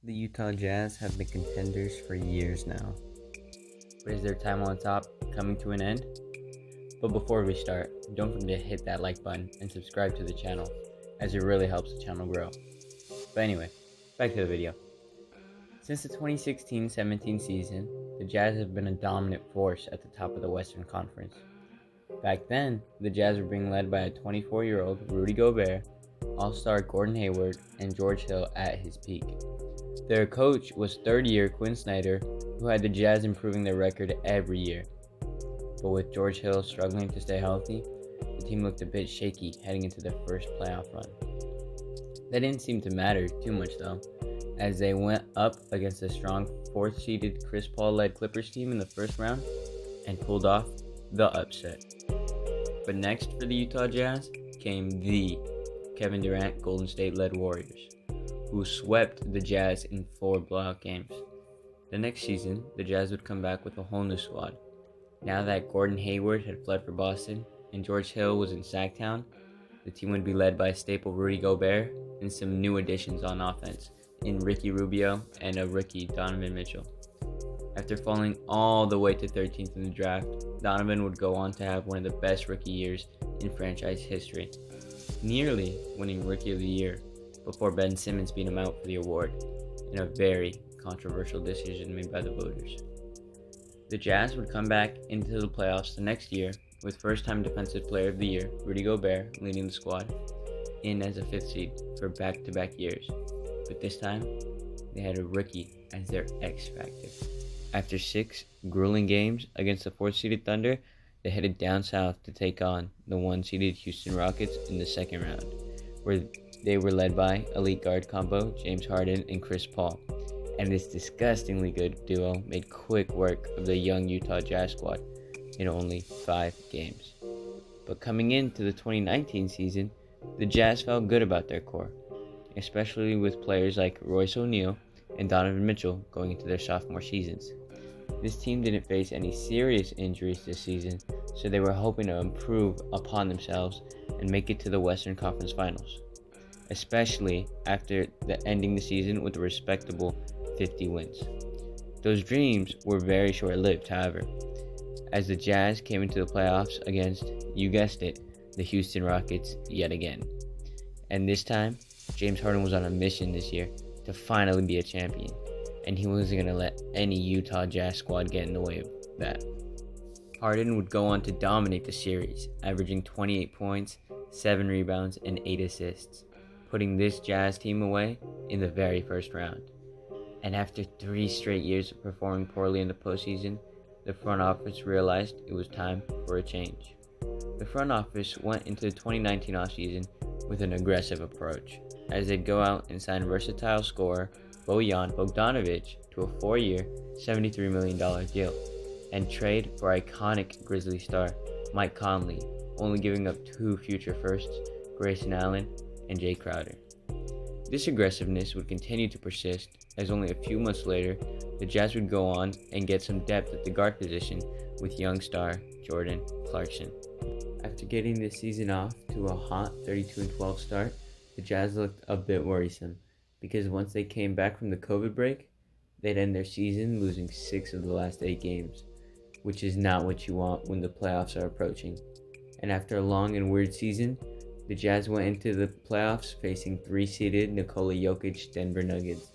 The Utah Jazz have been contenders for years now, but is their time on top coming to an end? But before we start, don't forget to hit that like button and subscribe to the channel, as it really helps the channel grow. But anyway, back to the video. Since the 2016-17 season, the Jazz have been a dominant force at the top of the Western Conference. Back then, the Jazz were being led by a 24-year-old Rudy Gobert, All-Star Gordon Hayward, and George Hill at his peak. Their coach was third-year Quinn Snyder, who had the Jazz improving their record every year. But with George Hill struggling to stay healthy, the team looked a bit shaky heading into their first playoff run. That didn't seem to matter too much though, as they went up against a strong 4th-seeded Chris Paul-led Clippers team in the first round and pulled off the upset. But next for the Utah Jazz came the Kevin Durant Golden State-led Warriors, who swept the Jazz in 4 blowout games. The next season, the Jazz would come back with a whole new squad. Now that Gordon Hayward had fled for Boston and George Hill was in Sacktown, the team would be led by staple Rudy Gobert and some new additions on offense in Ricky Rubio and a rookie Donovan Mitchell. After falling all the way to 13th in the draft, Donovan would go on to have one of the best rookie years in franchise history, nearly winning Rookie of the Year before Ben Simmons beat him out for the award in a very controversial decision made by the voters. The Jazz would come back into the playoffs the next year with first-time Defensive Player of the Year Rudy Gobert leading the squad in as a 5th seed for back-to-back years, but this time they had a rookie as their X factor. After 6 grueling games against the 4th-seeded Thunder, they headed down south to take on the 1-seeded Houston Rockets in the second round, where they were led by elite guard combo James Harden and Chris Paul, and this disgustingly good duo made quick work of the young Utah Jazz squad in only 5 games. But coming into the 2019 season, the Jazz felt good about their core, especially with players like Royce O'Neal and Donovan Mitchell going into their sophomore seasons. This team didn't face any serious injuries this season, so they were hoping to improve upon themselves and make it to the Western Conference Finals, especially after ending the season with a respectable 50 wins. Those dreams were very short-lived, however, as the Jazz came into the playoffs against, you guessed it, the Houston Rockets yet again. And this time, James Harden was on a mission this year to finally be a champion, and he wasn't going to let any Utah Jazz squad get in the way of that. Harden would go on to dominate the series, averaging 28 points, 7 rebounds, and 8 assists, putting this Jazz team away in the very first round. And after 3 straight years of performing poorly in the postseason, the front office realized it was time for a change. The front office went into the 2019 offseason with an aggressive approach, as they'd go out and sign versatile scorer Bojan Bogdanovic to a 4-year, $73 million deal, and trade for iconic Grizzly star Mike Conley, only giving up 2 future firsts, Grayson Allen and Jay Crowder. This aggressiveness would continue to persist, as only a few months later, the Jazz would go on and get some depth at the guard position with young star Jordan Clarkson. After getting this season off to a hot 32-12 start, the Jazz looked a bit worrisome, because once they came back from the COVID break, they'd end their season losing 6 of the last 8 games, which is not what you want when the playoffs are approaching. And after a long and weird season, the Jazz went into the playoffs facing 3-seeded Nikola Jokic Denver Nuggets.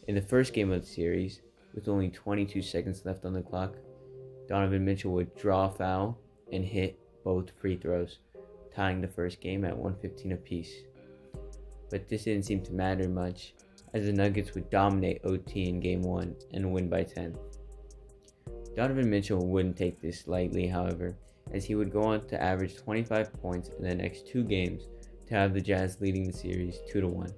In the first game of the series, with only 22 seconds left on the clock, Donovan Mitchell would draw a foul and hit both free throws, tying the first game at 115 apiece. But this didn't seem to matter much, as the Nuggets would dominate OT in Game 1 and win by 10. Donovan Mitchell wouldn't take this lightly, however, as he would go on to average 25 points in the next 2 games to have the Jazz leading the series 2-1.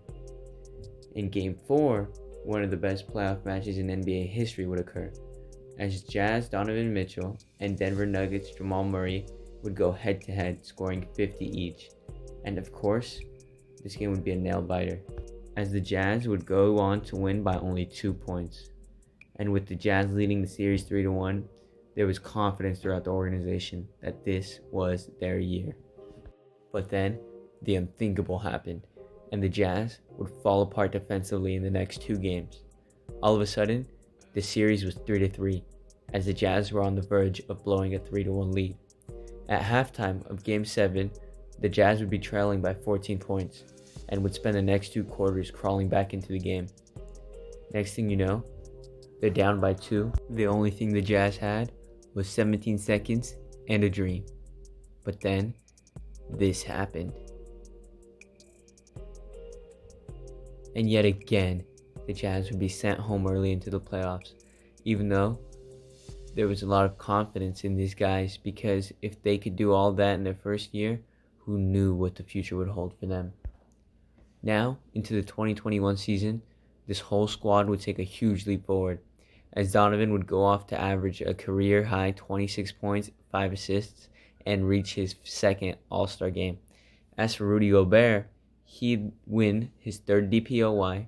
In Game 4, one of the best playoff matches in NBA history would occur, as Jazz Donovan Mitchell and Denver Nuggets Jamal Murray would go head-to-head, scoring 50 each. And of course, this game would be a nail-biter, as the Jazz would go on to win by only 2 points. And with the Jazz leading the series 3-1, there was confidence throughout the organization that this was their year. But then, the unthinkable happened, and the Jazz would fall apart defensively in the next 2 games. All of a sudden, the series was 3-3, as the Jazz were on the verge of blowing a 3-1 lead. At halftime of Game 7, the Jazz would be trailing by 14 points and would spend the next 2 quarters crawling back into the game. Next thing you know, they're down by 2. The only thing the Jazz had was 17 seconds and a dream. But then, this happened. And yet again, the Jazz would be sent home early into the playoffs, even though there was a lot of confidence in these guys, because if they could do all that in their first year, who knew what the future would hold for them? Now, into the 2021 season, this whole squad would take a huge leap forward, as Donovan would go off to average a career-high 26 points, 5 assists, and reach his second All-Star game. As for Rudy Gobert, he'd win his third DPOY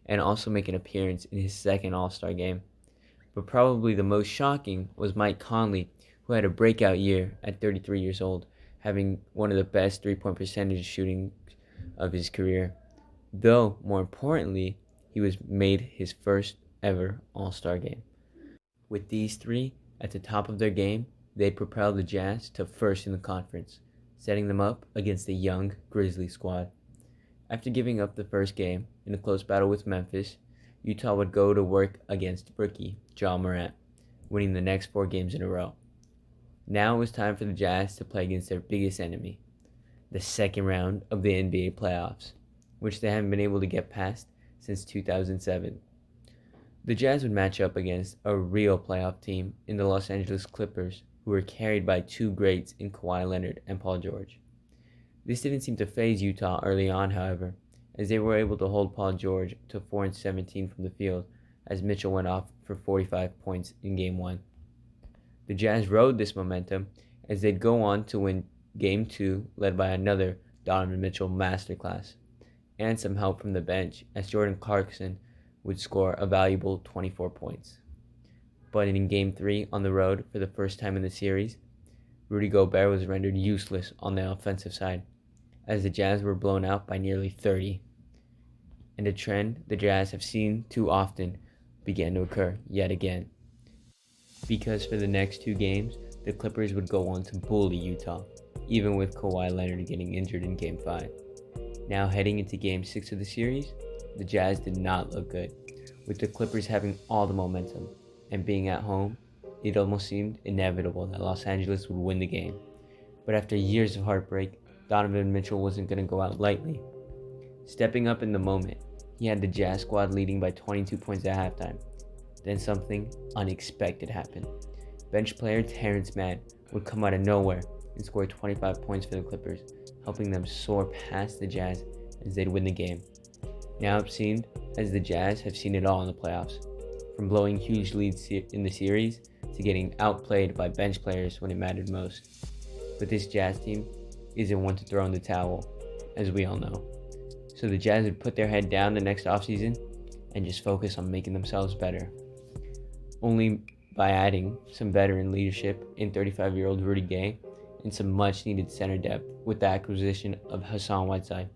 and also make an appearance in his second All-Star game. But probably the most shocking was Mike Conley, who had a breakout year at 33 years old, having one of the best three-point percentage shooting of his career. Though, more importantly, he was made his first ever All-Star game. With these three at the top of their game, they propelled the Jazz to first in the conference, setting them up against the young Grizzlies squad. After giving up the first game in a close battle with Memphis, Utah would go to work against rookie Ja Morant, winning the next 4 games in a row. Now it was time for the Jazz to play against their biggest enemy, the second round of the NBA playoffs, which they haven't been able to get past since 2007. The Jazz would match up against a real playoff team in the Los Angeles Clippers, who were carried by 2 greats in Kawhi Leonard and Paul George. This didn't seem to faze Utah early on, however, as they were able to hold Paul George to 4-17 from the field, as Mitchell went off for 45 points in Game 1. The Jazz rode this momentum as they'd go on to win Game 2, led by another Donovan Mitchell masterclass, and some help from the bench, as Jordan Clarkson would score a valuable 24 points. But in Game 3 on the road for the first time in the series, Rudy Gobert was rendered useless on the offensive side, as the Jazz were blown out by nearly 30. And a trend the Jazz have seen too often began to occur yet again. Because for the next 2 games, the Clippers would go on to bully Utah, even with Kawhi Leonard getting injured in Game 5. Now heading into Game 6 of the series, the Jazz did not look good, with the Clippers having all the momentum, and being at home, it almost seemed inevitable that Los Angeles would win the game. But after years of heartbreak, Donovan Mitchell wasn't going to go out lightly. Stepping up in the moment, he had the Jazz squad leading by 22 points at halftime. Then something unexpected happened. Bench player Terrence Mann would come out of nowhere and score 25 points for the Clippers, helping them soar past the Jazz as they'd win the game. Now it seemed as the Jazz have seen it all in the playoffs, from blowing huge leads in the series to getting outplayed by bench players when it mattered most. But this Jazz team isn't one to throw in the towel, as we all know. So the Jazz would put their head down the next offseason and just focus on making themselves better. Only by adding some veteran leadership in 35-year-old Rudy Gay and some much-needed center depth with the acquisition of Hassan Whiteside.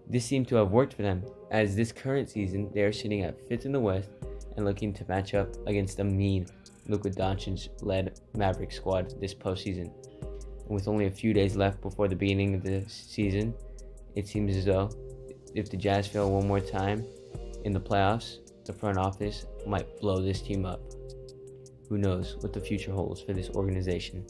This seemed to have worked for them, as this current season they are sitting at 5th in the West and looking to match up against a mean Luka Doncic-led Maverick squad this postseason. And with only a few days left before the beginning of the season, it seems as though if the Jazz fail one more time in the playoffs, the front office might blow this team up. Who knows what the future holds for this organization.